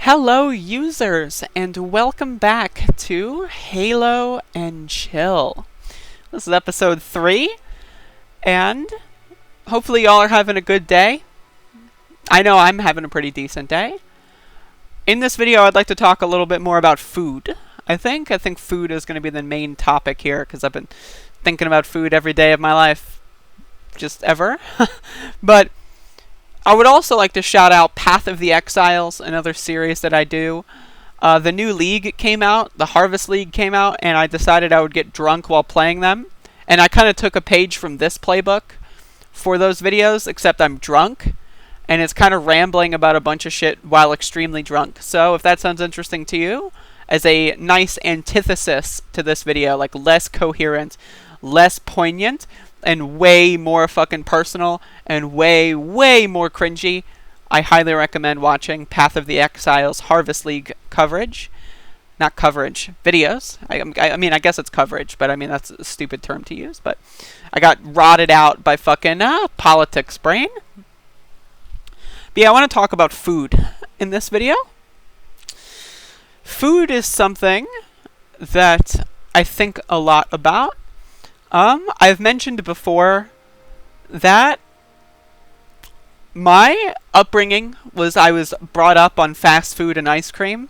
Hello users and welcome back to Halo and Chill. This is episode 3 and hopefully y'all are having a good day. I know I'm having a pretty decent day. In this video I'd like to talk a little bit more about food. I think food is going to be the main topic here because I've been thinking about food every day of my life, just ever. But I would also like to shout out Path of the Exiles, another series that I do. The new league came out, the Harvest League came out, and I decided I would get drunk while playing them. And I kind of took a page from this playbook for those videos, except I'm drunk. And it's kind of rambling about a bunch of shit while extremely drunk. So if that sounds interesting to you, as a nice antithesis to this video, like less coherent, less poignant, and way more fucking personal, and way more cringy, I highly recommend watching Path of the Exiles Harvest League coverage. Not coverage, videos. I mean, I guess it's coverage, but I mean, that's a stupid term to use. But I got rotted out by fucking politics brain. But yeah, I want to talk about food in this video. Food is something that I think a lot about. I've mentioned before that my upbringing was I was brought up on fast food and ice cream,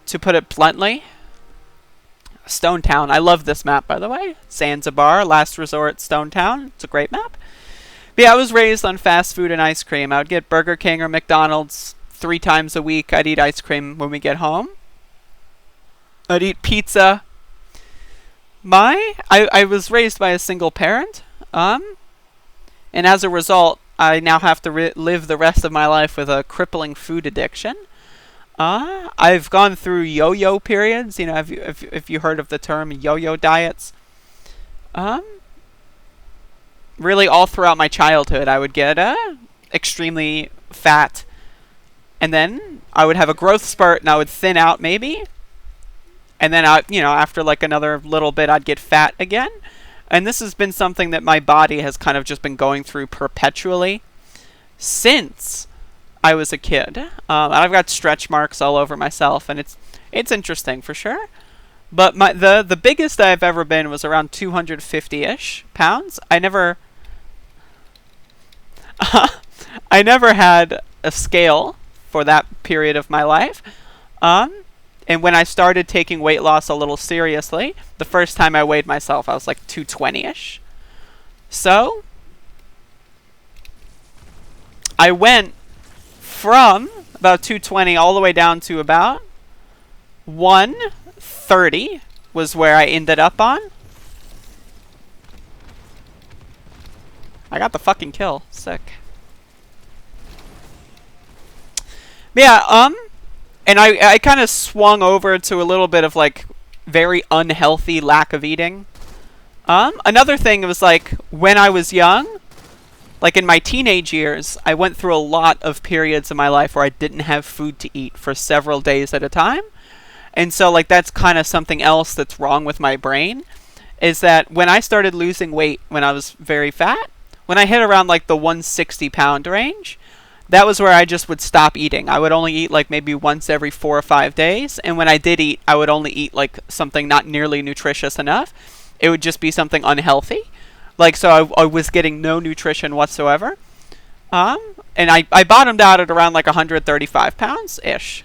to put it bluntly. Stone Town. I love this map, by the way. Zanzibar, Last Resort, Stone Town. It's a great map. But yeah, I was raised on fast food and ice cream. I would get Burger King or McDonald's 3 times a week. I'd eat ice cream when we get home. I'd eat pizza. I was raised by a single parent, and as a result, I now have to live the rest of my life with a crippling food addiction. I've gone through yo-yo periods. You know, if you heard of the term yo-yo diets. Really, all throughout my childhood, I would get extremely fat, and then I would have a growth spurt, and I would thin out maybe. And then, after like another little bit, I'd get fat again. And this has been something that my body has kind of just been going through perpetually since I was a kid. I've got stretch marks all over myself, and it's interesting for sure. But the biggest I've ever been was around 250-ish pounds. I never had a scale for that period of my life. And when I started taking weight loss a little seriously, the first time I weighed myself, I was like 220-ish. So I went from about 220 all the way down to about 130 was where I ended up on. I got the fucking kill. Sick. But yeah, and I kind of swung over to a little bit of, like, very unhealthy lack of eating. Another thing was, like, when I was young, like in my teenage years, I went through a lot of periods in my life where I didn't have food to eat for several days at a time. And so, like, that's kind of something else that's wrong with my brain, is that when I started losing weight when I was very fat, when I hit around, like, the 160-pound range, that was where I just would stop eating. I would only eat like maybe once every 4 or 5 days. And when I did eat, I would only eat like something not nearly nutritious enough. It would just be something unhealthy. Like, so I was getting no nutrition whatsoever. And I bottomed out at around like 135 pounds-ish.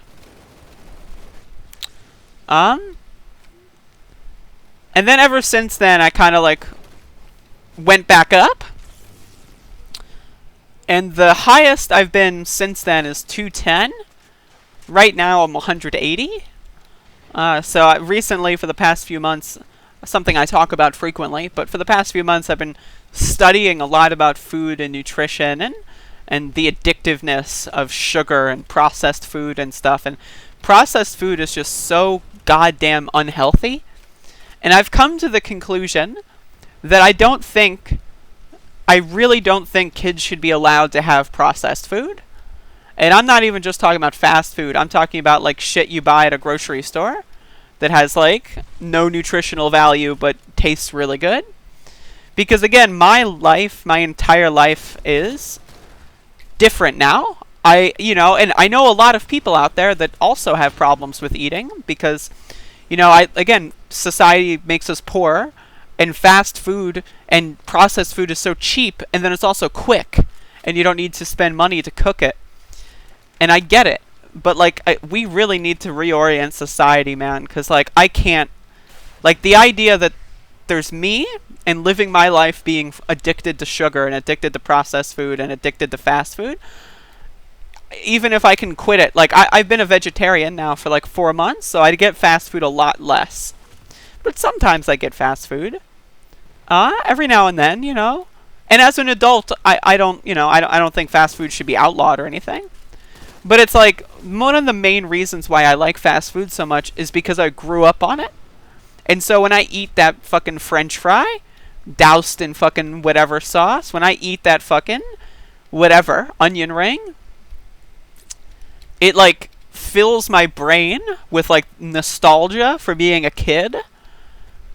And then ever since then, I kind of like went back up. And the highest I've been since then is 210. Right now I'm 180. So recently, for the past few months, something I talk about frequently, but for the past few months I've been studying a lot about food and nutrition and the addictiveness of sugar and processed food and stuff. And processed food is just so goddamn unhealthy. And I've come to the conclusion that I really don't think kids should be allowed to have processed food. And I'm not even just talking about fast food. I'm talking about like shit you buy at a grocery store that has like no nutritional value but tastes really good. Because again, my entire life is different now. And I know a lot of people out there that also have problems with eating because, again, society makes us poor, and fast food and processed food is so cheap, and then it's also quick, and you don't need to spend money to cook it. And I get it, but like, we really need to reorient society, man, because like, I can't, like, the idea that there's me and living my life being addicted to sugar and addicted to processed food and addicted to fast food, even if I can quit it, like, I've been a vegetarian now for like 4 months, so I get fast food a lot less. But sometimes I get fast food. Every now and then, And as an adult, I don't think fast food should be outlawed or anything. But it's like, one of the main reasons why I like fast food so much is because I grew up on it. And so when I eat that fucking French fry, doused in fucking whatever sauce, when I eat that fucking whatever onion ring, it like fills my brain with like nostalgia for being a kid.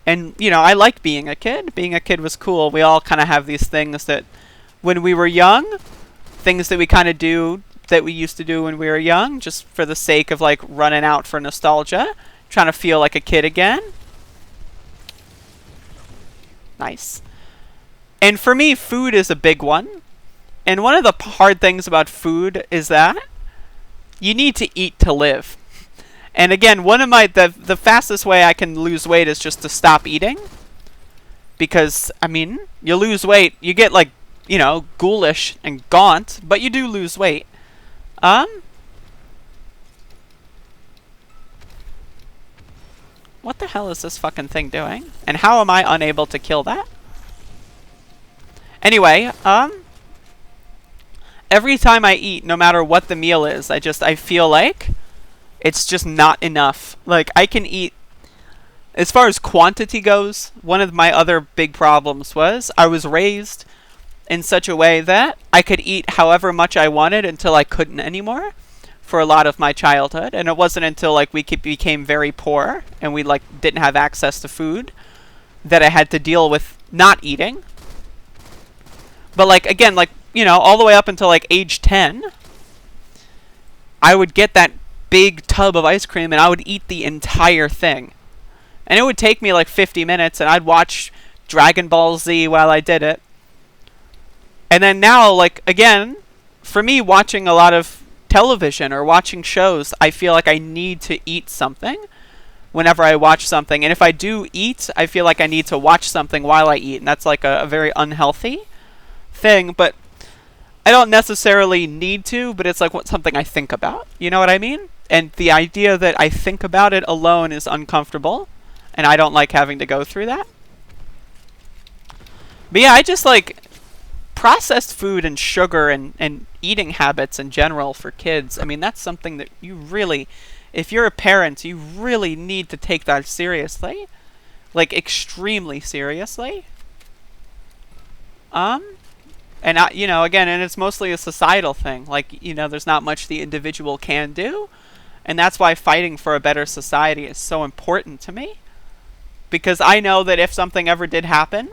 And, I liked being a kid. Being a kid was cool. We all kind of have these things that when we were young, things that we kind of do that we used to do when we were young, just for the sake of like running out for nostalgia, trying to feel like a kid again. Nice. And for me, food is a big one. And one of the hard things about food is that you need to eat to live. And again, one of the fastest way I can lose weight is just to stop eating. Because, you lose weight, you get like, ghoulish and gaunt, but you do lose weight. What the hell is this fucking thing doing? And how am I unable to kill that? Anyway, every time I eat, no matter what the meal is, I feel like it's just not enough. Like, I can eat, as far as quantity goes, one of my other big problems was I was raised in such a way that I could eat however much I wanted until I couldn't anymore for a lot of my childhood. And it wasn't until like we became very poor and we like didn't have access to food that I had to deal with not eating. But like, again, like, all the way up until like age 10, I would get that big tub of ice cream and I would eat the entire thing. And it would take me like 50 minutes and I'd watch Dragon Ball Z while I did it. And then now, like, again, for me, watching a lot of television or watching shows, I feel like I need to eat something whenever I watch something. And if I do eat, I feel like I need to watch something while I eat. And that's like a very unhealthy thing. But I don't necessarily need to, but it's like something I think about. You know what I mean? And the idea that I think about it alone is uncomfortable. And I don't like having to go through that. But yeah, I just like processed food and sugar and eating habits in general for kids. That's something that you really, if you're a parent, you really need to take that seriously. Like, extremely seriously. And again, and it's mostly a societal thing. Like, there's not much the individual can do. And that's why fighting for a better society is so important to me. Because I know that if something ever did happen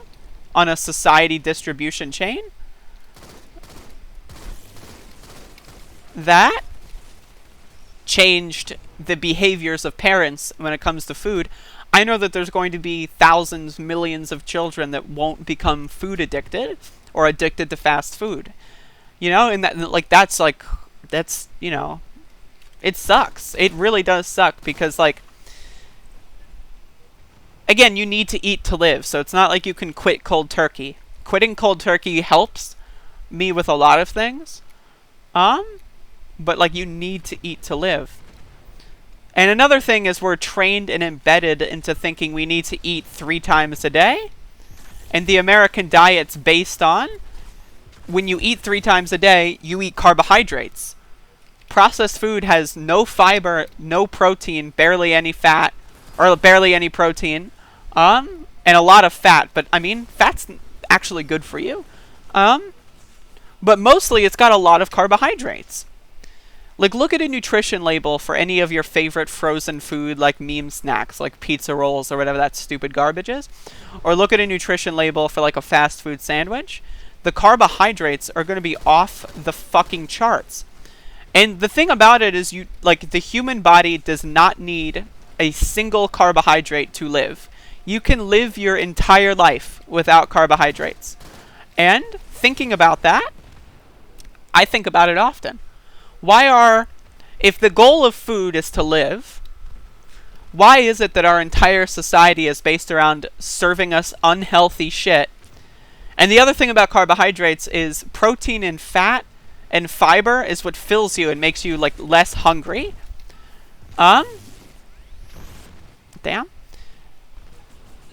on a society distribution chain, that changed the behaviors of parents when it comes to food. I know that there's going to be thousands, millions of children that won't become food addicted or addicted to fast food. And that's it sucks. It really does suck because, like, again, you need to eat to live. So it's not like you can quit cold turkey. Quitting cold turkey helps me with a lot of things. But like, you need to eat to live. And another thing is we're trained and embedded into thinking we need to eat 3 times a day. And the American diet's based on, when you eat 3 times a day, you eat carbohydrates. Processed food has no fiber, no protein, barely any fat, or barely any protein, and a lot of fat. But fat's actually good for you. But mostly it's got a lot of carbohydrates. Like, look at a nutrition label for any of your favorite frozen food, like meme snacks, like pizza rolls or whatever that stupid garbage is. Or look at a nutrition label for like a fast food sandwich. The carbohydrates are going to be off the fucking charts. And the thing about it is the human body does not need a single carbohydrate to live. You can live your entire life without carbohydrates. And thinking about that, I think about it often. If the goal of food is to live, why is it that our entire society is based around serving us unhealthy shit? And the other thing about carbohydrates is protein and fat and fiber is what fills you and makes you like less hungry. Damn.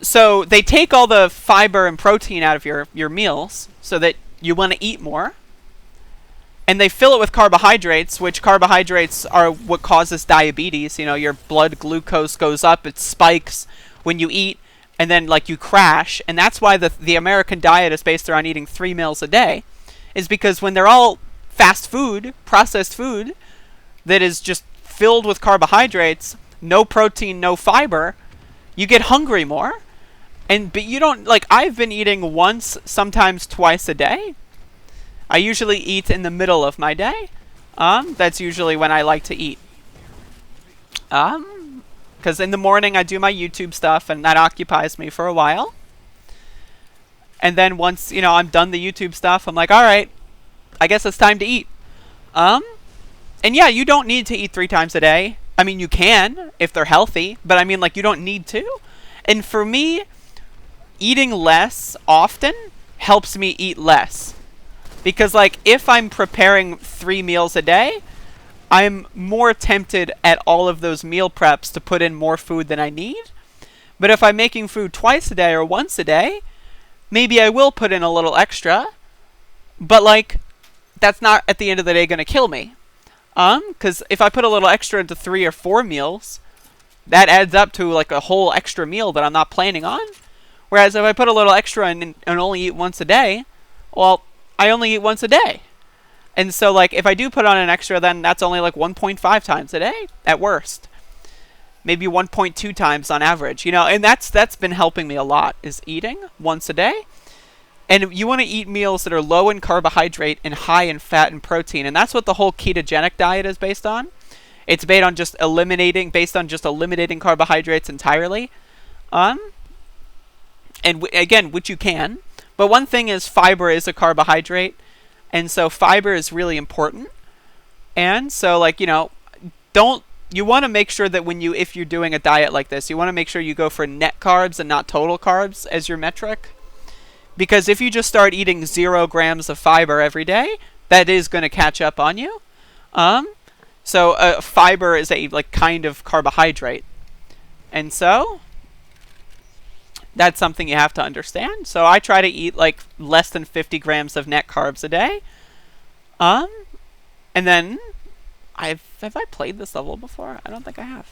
So they take all the fiber and protein out of your meals so that you want to eat more. And they fill it with carbohydrates, which carbohydrates are what causes diabetes. You know, your blood glucose goes up, it spikes when you eat, and then like you crash. And that's why the American diet is based around eating 3 meals a day, is because when they're all fast food, processed food, that is just filled with carbohydrates, no protein, no fiber, you get hungry more. But you don't, like, I've been eating once, sometimes twice a day. I usually eat in the middle of my day. That's usually when I like to eat. Because in the morning I do my YouTube stuff, and that occupies me for a while. And then once, I'm done the YouTube stuff, I'm like, all right, I guess it's time to eat. And yeah, you don't need to eat 3 times a day. I mean, you can, if they're healthy, but I mean, like, you don't need to. And for me, eating less often helps me eat less. Because, like, if I'm preparing 3 meals a day, I'm more tempted at all of those meal preps to put in more food than I need. But if I'm making food twice a day or once a day, maybe I will put in a little extra. But, like, that's not, at the end of the day, going to kill me. Because if I put a little extra into 3 or 4 meals, that adds up to, like, a whole extra meal that I'm not planning on. Whereas if I put a little extra in and only eat once a day, well, I only eat once a day. And so, like, if I do put on an extra, then that's only, like, 1.5 times a day, at worst. Maybe 1.2 times on average, and that's been helping me a lot, is eating once a day. And you want to eat meals that are low in carbohydrate and high in fat and protein. And that's what the whole ketogenic diet is based on. It's based on just eliminating carbohydrates entirely. And again, which you can. But one thing is fiber is a carbohydrate. And so fiber is really important. And so, like, you want to make sure that if you're doing a diet like this, you want to make sure you go for net carbs and not total carbs as your metric. Because if you just start eating 0 grams of fiber every day, that is going to catch up on you. So fiber is a kind of carbohydrate. And so that's something you have to understand. So I try to eat less than 50 grams of net carbs a day. And then have I played this level before? I don't think I have.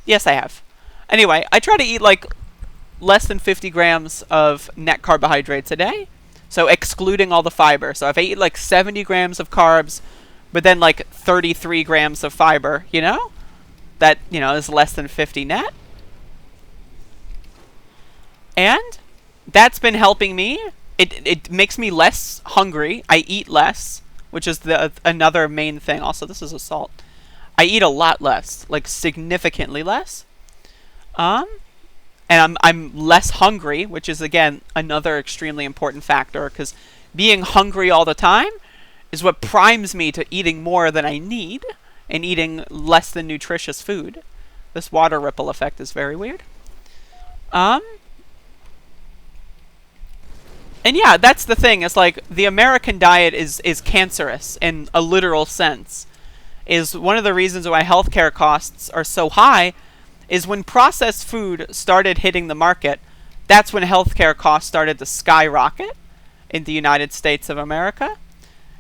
Yes, I have. Anyway, I try to eat less than 50 grams of net carbohydrates a day. So excluding all the fiber. So if I eat 70 grams of carbs, but then 33 grams of fiber, that, is less than 50 net. And that's been helping me. It makes me less hungry. I eat less, which is another main thing. Also, this is assault. I eat a lot less, significantly less. And I'm less hungry, which is, again, another extremely important factor, because being hungry all the time is what primes me to eating more than I need and eating less than nutritious food. This water ripple effect is very weird. And yeah, that's the thing. It's the American diet is cancerous in a literal sense. Is one of the reasons why healthcare costs are so high is when processed food started hitting the market, that's when healthcare costs started to skyrocket in the United States of America.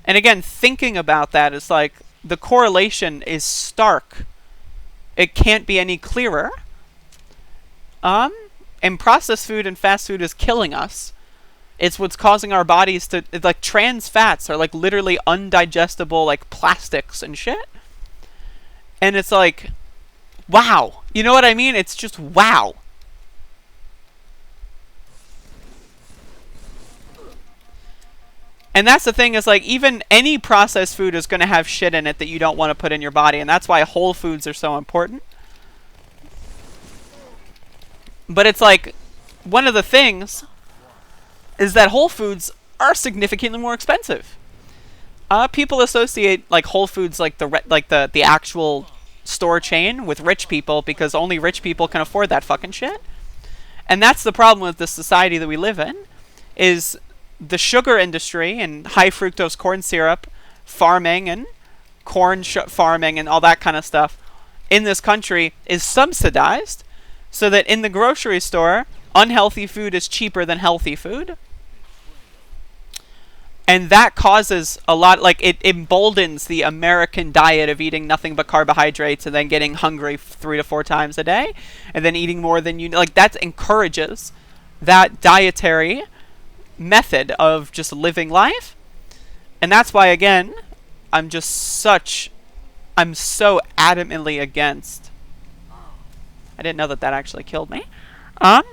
And again, thinking about that is the correlation is stark. It can't be any clearer. And processed food and fast food is killing us. It's what's causing our bodies to, trans fats are literally undigestible plastics and shit. And it's wow. You know what I mean? It's just wow. And that's the thing, is like, even any processed food is going to have shit in it that you don't want to put in your body, and that's why whole foods are so important. But it's like, one of the things is that whole foods are significantly more expensive. People associate like Whole Foods, like the actual store chain, with rich people, because only rich people can afford that fucking shit. And that's the problem with the society that we live in, is the sugar industry and high fructose corn syrup farming and farming and all that kind of stuff in this country is subsidized, so that in the grocery store, unhealthy food is cheaper than healthy food. And that causes a lot, like, it emboldens the American diet of eating nothing but carbohydrates and then getting hungry 3 to 4 times a day, and then eating more than you, like, that encourages that dietary method of just living life. And that's why, again, I'm so adamantly against. I didn't know that actually killed me. I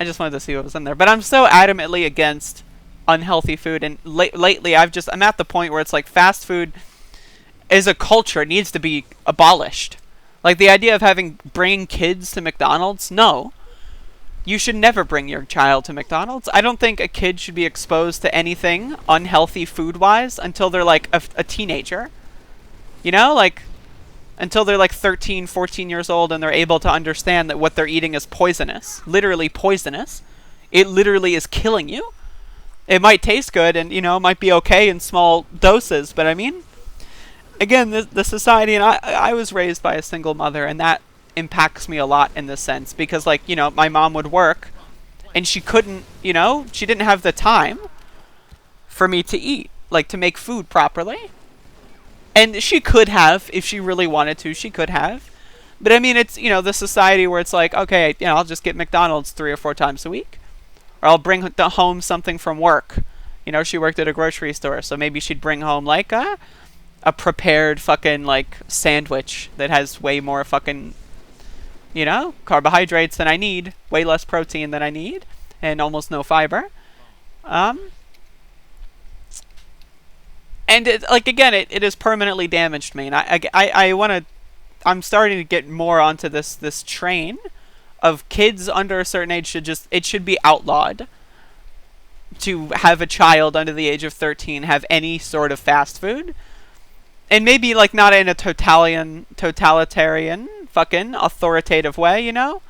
just wanted to see what was in there. But I'm so adamantly against unhealthy food, and lately I'm at the point where it's like, fast food as a culture needs to be abolished. Like, the idea of bringing kids to McDonald's, no. You should never bring your child to McDonald's. I don't think a kid should be exposed to anything unhealthy food-wise until they're like a teenager. You know, like, until they're like 13, 14 years old, and they're able to understand that what they're eating is poisonous. Literally poisonous. It literally is killing you. It might taste good and, you know, might be okay in small doses, but I mean, again, the society, and I was raised by a single mother, and that impacts me a lot in this sense, because, like, you know, my mom would work, and she couldn't, you know, she didn't have the time for me to eat, like, to make food properly. And she could have, if she really wanted to, she could have. But I mean, it's, you know, the society where it's like, okay, you know, I'll just get McDonald's 3 or 4 times a week. Or I'll bring home something from work. You know, she worked at a grocery store, so maybe she'd bring home, like, a prepared fucking, like, sandwich that has way more fucking, you know, carbohydrates than I need, way less protein than I need, and almost no fiber. And it, like, again, it has permanently damaged me, and I want to, I'm starting to get more onto this train of kids under a certain age should be outlawed to have a child under the age of 13 have any sort of fast food. And maybe, like, not in a totalitarian fucking authoritative way, you know?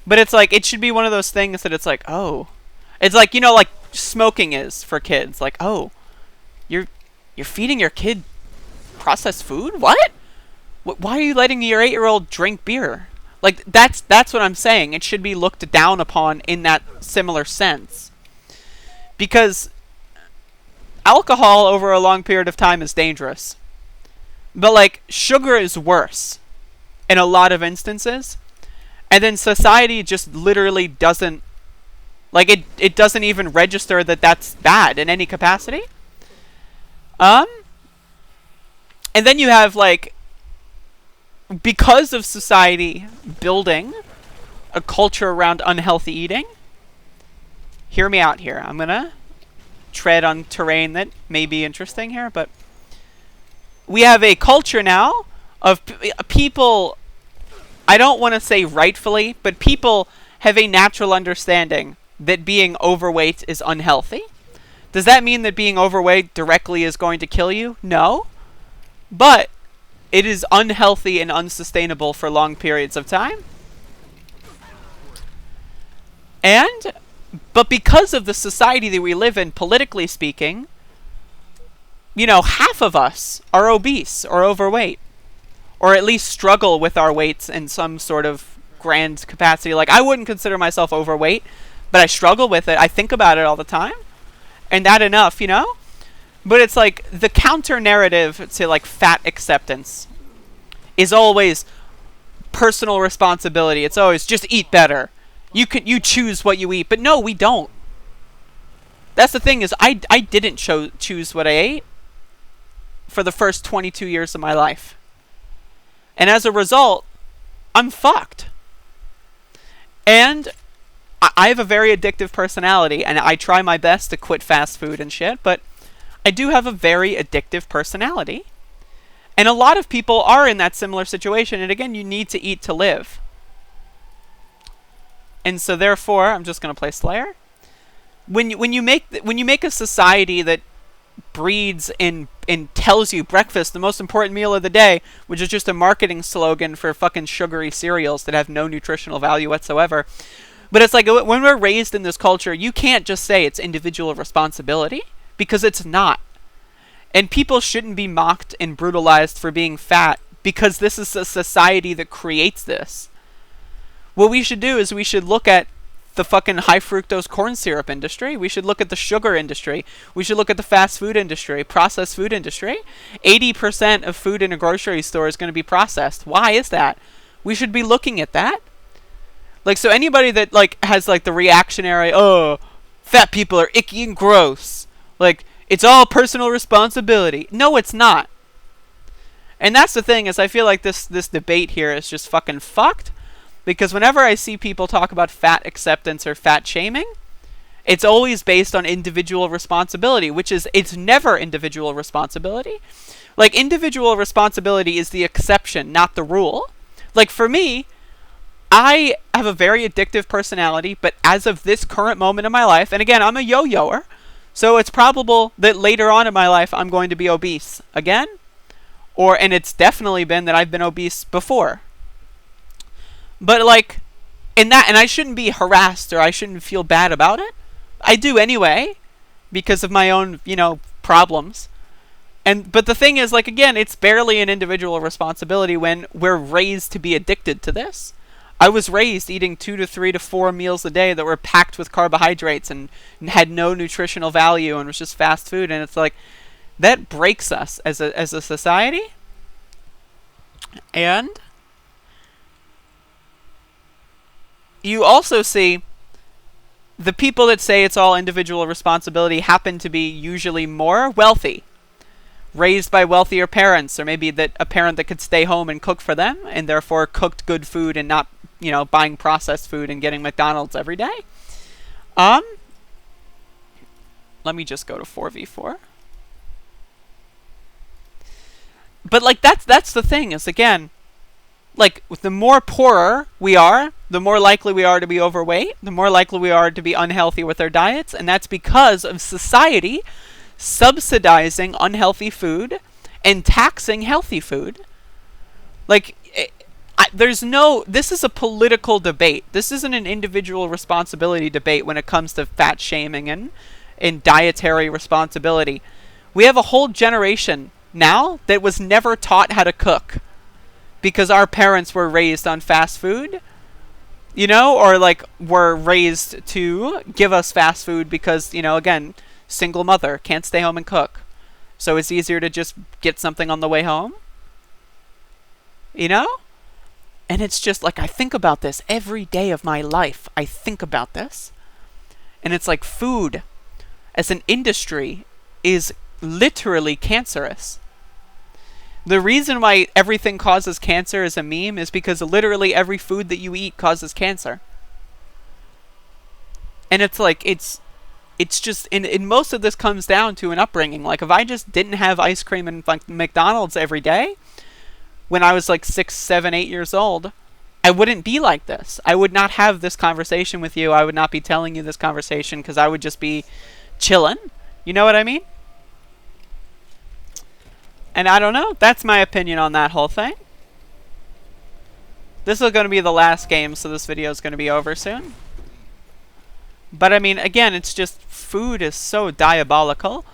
But it's like, it should be one of those things that it's like, oh. It's like, you know, like smoking is for kids. Like, oh, you're feeding your kid processed food? What? Why are you letting your 8-year-old drink beer? Like, that's what I'm saying. It should be looked down upon in that similar sense. Because alcohol over a long period of time is dangerous. But, like, sugar is worse in a lot of instances. And then society just literally doesn't, like, it doesn't even register that that's bad in any capacity. And then you have, like, because of society building a culture around unhealthy eating, hear me out here. I'm going to tread on terrain that may be interesting here, but we have a culture now of people, I don't want to say rightfully, but people have a natural understanding that being overweight is unhealthy. Does that mean that being overweight directly is going to kill you? No. But it is unhealthy and unsustainable for long periods of time. But because of the society that we live in, politically speaking, you know, half of us are obese or overweight, or at least struggle with our weights in some sort of grand capacity. Like, I wouldn't consider myself overweight, but I struggle with it. I think about it all the time. And that enough, you know? But it's like, the counter narrative to, like, fat acceptance is always personal responsibility. It's always just eat better. You choose what you eat. But no, we don't. That's the thing, is I didn't choose what I ate for the first 22 years of my life. And as a result, I'm fucked. And I have a very addictive personality, and I try my best to quit fast food and shit, but I do have a very addictive personality. And a lot of people are in that similar situation, and again, you need to eat to live. And so therefore, I'm just going to play Slayer. When you make a society that breeds and tells you breakfast, the most important meal of the day, which is just a marketing slogan for fucking sugary cereals that have no nutritional value whatsoever. But it's like, when we're raised in this culture, you can't just say it's individual responsibility, because it's not. And people shouldn't be mocked and brutalized for being fat, because this is a society that creates this. What we should do is we should look at the fucking high fructose corn syrup industry. We should look at the sugar industry. We should look at the fast food industry, processed food industry. 80% of food in a grocery store is going to be processed. Why is that? We should be looking at that. Like, so anybody that, like, has, like, the reactionary, oh, fat people are icky and gross. Like, it's all personal responsibility. No, it's not. And that's the thing, is I feel like this debate here is just fucking fucked. Because whenever I see people talk about fat acceptance or fat shaming, it's always based on individual responsibility, which is, it's never individual responsibility. Like, individual responsibility is the exception, not the rule. Like, for me, I have a very addictive personality, but as of this current moment in my life, and again, I'm a yo-yoer, so it's probable that later on in my life I'm going to be obese again, and it's definitely been that I've been obese before. But, like, and I shouldn't be harassed, or I shouldn't feel bad about it. I do anyway, because of my own, problems. But the thing is, like, again, it's barely an individual responsibility when we're raised to be addicted to this. I was raised eating 2 to 3 to 4 meals a day that were packed with carbohydrates and had no nutritional value and was just fast food. And it's like, that breaks us as a society. And you also see the people that say it's all individual responsibility happen to be usually more wealthy, raised by wealthier parents, or maybe that a parent that could stay home and cook for them, and therefore cooked good food and not, buying processed food and getting McDonald's every day. Let me just go to 4v4. But, like, that's the thing, is, again, like, the more poorer we are, the more likely we are to be overweight, the more likely we are to be unhealthy with our diets, and that's because of society subsidizing unhealthy food and taxing healthy food. Like, this is a political debate. This isn't an individual responsibility debate when it comes to fat shaming and dietary responsibility. We have a whole generation now that was never taught how to cook, because our parents were raised on fast food, or, like, were raised to give us fast food because, again, single mother, can't stay home and cook. So it's easier to just get something on the way home. And it's just, like, I think about this every day of my life. I think about this. And it's like, food as an industry is literally cancerous. The reason why everything causes cancer as a meme is because literally every food that you eat causes cancer. And it's like, it's just, and most of this comes down to an upbringing. Like, if I just didn't have ice cream and, like, McDonald's every day, when I was, like, 6, 7, 8 years old, I wouldn't be like this. I would not have this conversation with you. I would not be telling you this conversation, because I would just be chilling. You know what I mean? And I don't know. That's my opinion on that whole thing. This is going to be the last game, so this video is going to be over soon. But, I mean, again, it's just, food is so diabolical.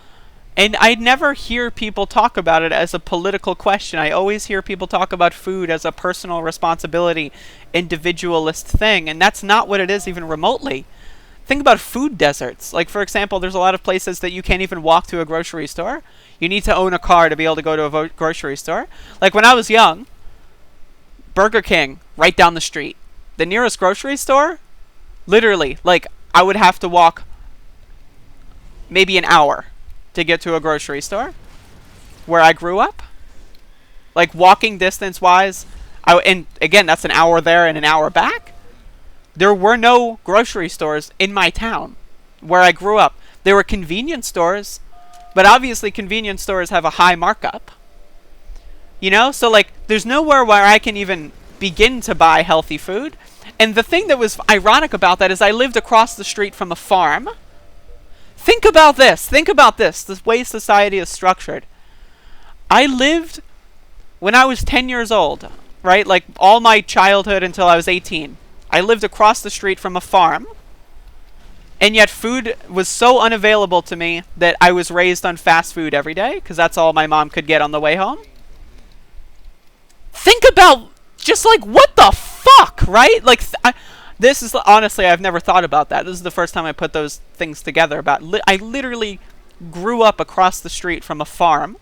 And I never hear people talk about it as a political question. I always hear people talk about food as a personal responsibility, individualist thing. And that's not what it is even remotely. Think about food deserts. Like, for example, there's a lot of places that you can't even walk to a grocery store. You need to own a car to be able to go to a grocery store. Like, when I was young, Burger King, right down the street. The nearest grocery store, literally, like, I would have to walk maybe an hour to get to a grocery store where I grew up. Like, walking distance-wise, and again, that's an hour there and an hour back. There were no grocery stores in my town where I grew up. There were convenience stores, but obviously convenience stores have a high markup. You know? So, like, there's nowhere where I can even begin to buy healthy food. And the thing that was ironic about that is I lived across the street from a farm. Think about this. Think about this. The way society is structured. I lived when I was 10 years old, right? Like, all my childhood until I was 18. I lived across the street from a farm. And yet food was so unavailable to me that I was raised on fast food every day, because that's all my mom could get on the way home. Think about just like, what the fuck, right? Like, this is, honestly, I've never thought about that. This is the first time I put those things together. I literally grew up across the street from a farm.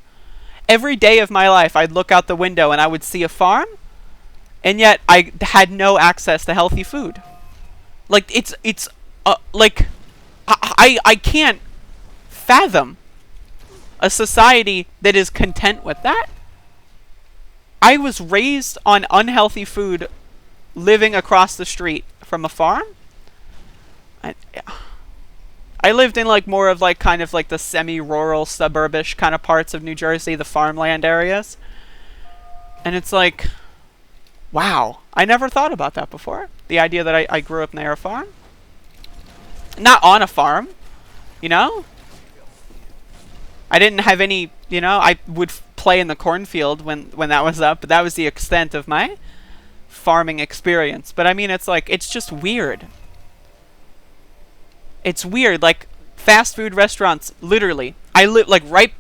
Every day of my life, I'd look out the window and I would see a farm, and yet I had no access to healthy food. Like, like, I can't fathom a society that is content with that. I was raised on unhealthy food, living across the street from a farm. I lived in, like, more of, like, kind of like the semi-rural, suburbish kind of parts of New Jersey, the farmland areas. And it's like, wow, I never thought about that before. The idea that I grew up near a farm. Not on a farm, you know? I didn't have any, you know, I would play in the cornfield when that was up, but that was the extent of my farming experience. But I mean, it's like, it's just weird. It's weird, like, fast food restaurants, literally. I live, like, right,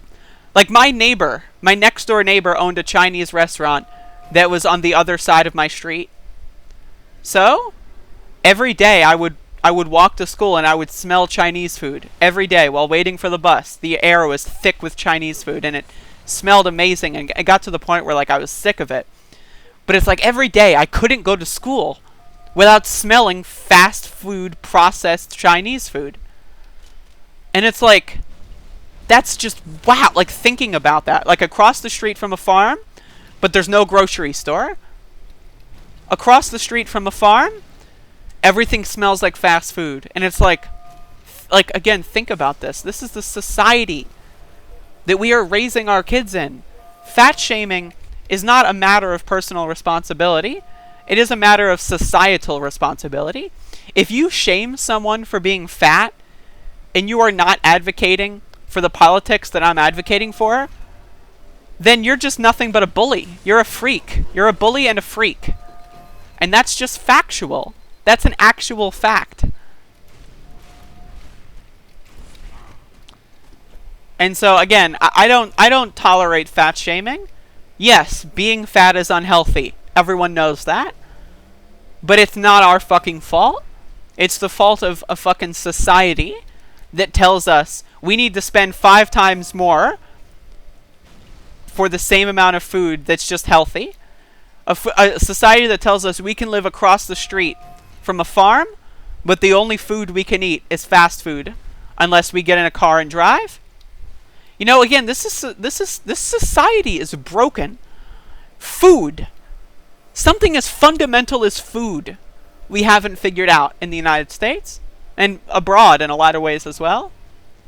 like, my next door neighbor owned a Chinese restaurant that was on the other side of my street. So, every day I would walk to school and I would smell Chinese food every day while waiting for the bus. The air was thick with Chinese food and it smelled amazing, and it got to the point where, like, I was sick of it. But it's like every day I couldn't go to school without smelling fast food, processed Chinese food. And it's like, that's just, wow, like, thinking about that. Like, across the street from a farm, but there's no grocery store. Across the street from a farm, everything smells like fast food. And it's like, again, think about this. This is the society that we are raising our kids in. Fat shaming is not a matter of personal responsibility. It is a matter of societal responsibility. If you shame someone for being fat, and you are not advocating for the politics that I'm advocating for, then you're just nothing but a bully. You're a freak. You're a bully and a freak. And that's just factual. That's an actual fact. And so, again, I don't tolerate fat shaming. Yes, being fat is unhealthy. Everyone knows that. But it's not our fucking fault. It's the fault of a fucking society that tells us we need to spend 5 times more for the same amount of food that's just healthy. A society that tells us we can live across the street from a farm, but the only food we can eat is fast food unless we get in a car and drive. You know, again, this society is broken. Food. Something as fundamental as food we haven't figured out in the United States and abroad in a lot of ways as well.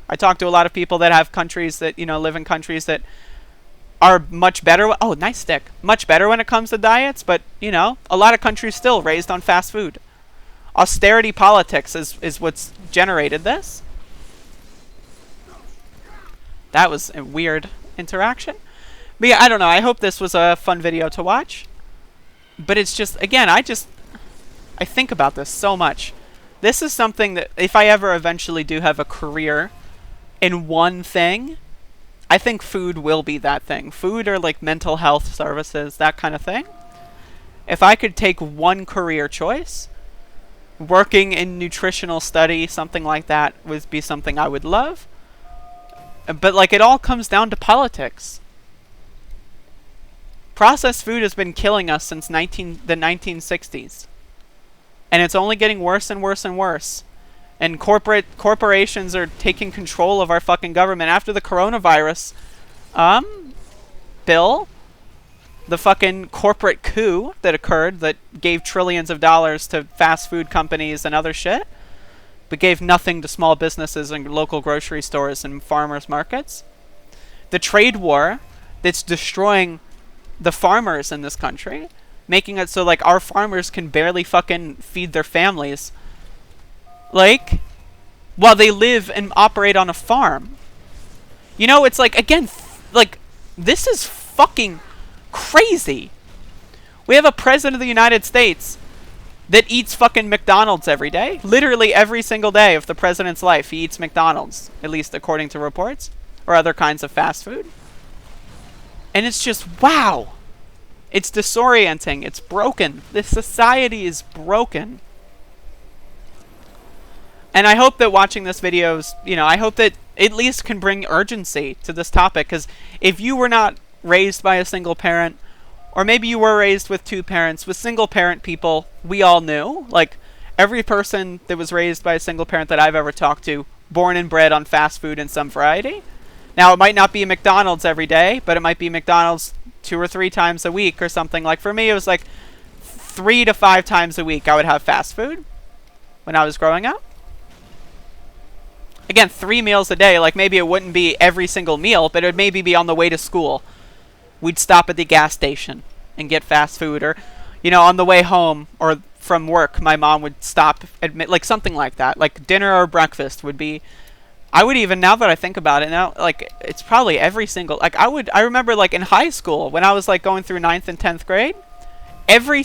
I talk to a lot of people that have countries that, you know, live in countries that are much better. Oh, nice stick. Much better when it comes to diets, but, you know, a lot of countries still raised on fast food. Austerity politics is what's generated this. That was a weird interaction. But yeah, I don't know. I hope this was a fun video to watch. But it's just, again, I think about this so much. This is something that, if I ever eventually do have a career in one thing, I think food will be that thing. Food or, like, mental health services, that kind of thing. If I could take one career choice, working in nutritional study, something like that, would be something I would love. But, like, it all comes down to politics. Processed food has been killing us since the 1960s. And it's only getting worse and worse and worse. And corporations are taking control of our fucking government. After the coronavirus bill, the fucking corporate coup that occurred that gave trillions of dollars to fast food companies and other shit, but gave nothing to small businesses and local grocery stores and farmers markets. The trade war that's destroying the farmers in this country, making it so like our farmers can barely fucking feed their families, like, while they live and operate on a farm. You know, it's like, again, like, this is fucking crazy. We have a president of the United States that eats fucking McDonald's every day. Literally every single day of the president's life, he eats McDonald's, at least according to reports, or other kinds of fast food. And it's just, wow. It's disorienting. It's broken. This society is broken. And I hope that watching this video, I hope that at least can bring urgency to this topic. Because if you were not raised by a single parent, or maybe you were raised with two parents, with single parent people, we all knew. Like, every person that was raised by a single parent that I've ever talked to, born and bred on fast food in some variety. Now, it might not be McDonald's every day, but it might be McDonald's 2 or 3 times a week or something. Like, for me, it was like 3 to 5 times a week I would have fast food when I was growing up. Again, 3 meals a day. Like, maybe it wouldn't be every single meal, but it would maybe be on the way to school. We'd stop at the gas station and get fast food. Or, on the way home or from work, my mom would stop, like something like that. Like, dinner or breakfast would be... I would even, now that I think about it now, like, it's probably every single... Like, I remember, like, in high school, when I was, like, going through 9th and 10th grade, every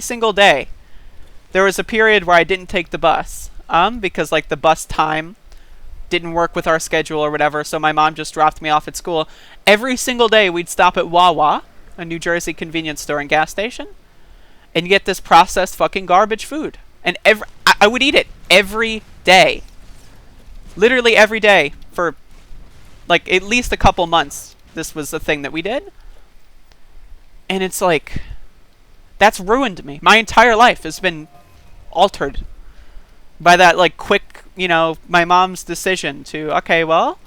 single day, there was a period where I didn't take the bus. Because, like, the bus time didn't work with our schedule or whatever, so my mom just dropped me off at school. Every single day, we'd stop at Wawa, a New Jersey convenience store and gas station, and get this processed fucking garbage food. And I would eat it every day. Literally every day for, like, at least a couple months. This was the thing that we did. And it's like, that's ruined me. My entire life has been altered by that, like, quick, my mom's decision to, okay, well,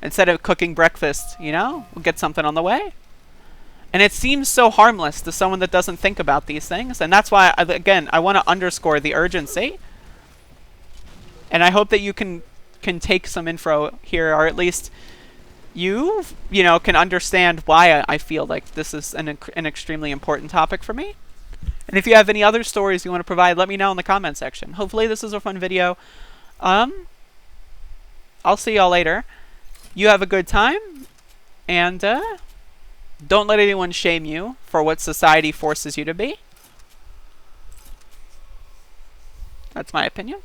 instead of cooking breakfast, we'll get something on the way. And it seems so harmless to someone that doesn't think about these things. And that's why, again, I want to underscore the urgency. And I hope that you can take some info here, or at least you can understand why I feel like this is an extremely important topic for me. And if you have any other stories you want to provide, let me know in the comment section. Hopefully this is a fun video. I'll see y'all later. You have a good time, and don't let anyone shame you for what society forces you to be. That's my opinion.